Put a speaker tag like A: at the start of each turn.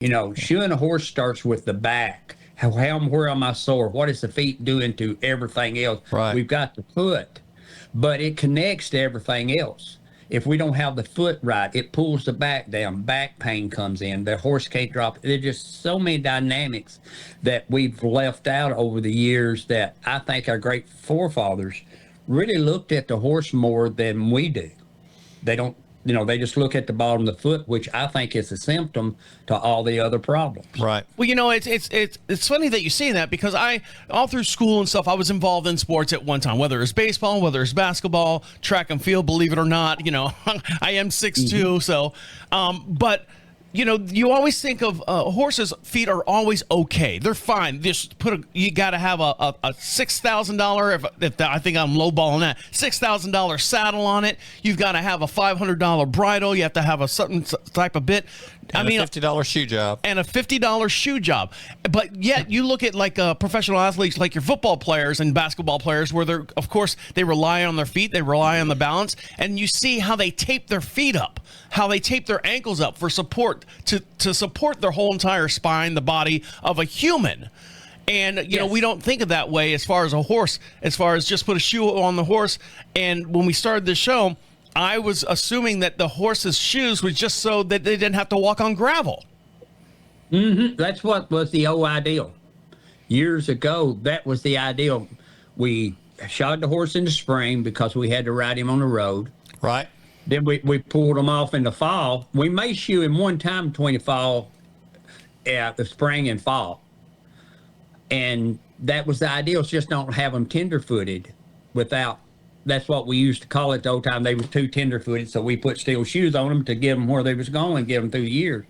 A: Shoeing a horse starts with the back. Where am I sore? What is the feet doing to everything else?
B: Right.
A: We've got the foot, but it connects to everything else. If we don't have the foot right, it pulls the back down. Back pain comes in. The horse can't drop. There's just so many dynamics that we've left out over the years that I think our great forefathers really looked at the horse more than we do. They don't, they just look at the bottom of the foot, which I think is a symptom to all the other problems.
B: Right.
C: Well, it's funny that you say that, because I, all through school and stuff, I was involved in sports at one time, whether it's baseball, whether it's basketball, track and field, believe it or not, I am 6'2", so, but you always think of horses' feet are always okay. They're fine. Just you got to have a $6,000, if I think I'm lowballing that, $6,000 saddle on it. You've got to have a $500 bridle. You have to have a certain type of bit.
B: And a $50 shoe job.
C: And a $50 shoe job. But yet you look at like professional athletes, like your football players and basketball players, where they're, of course, they rely on their feet, they rely on the balance, and you see how they tape their feet up, how they tape their ankles up for support, to support their whole entire spine, the body of a human. And, we don't think of that way as far as a horse, as far as just put a shoe on the horse. And when we started this show, I was assuming that the horse's shoes was just so that they didn't have to walk on gravel.
A: Mm-hmm. That's what was the old ideal. Years ago, that was the ideal. We shod the horse in the spring because we had to ride him on the road.
B: Right.
A: Then we pulled him off in the fall. We may shoe him one time between the spring and fall. And that was the ideal. Just don't have them tender-footed without. That's what we used to call it the old time. They were too tender-footed, so we put steel shoes on them to get them where they was going and get them through the years.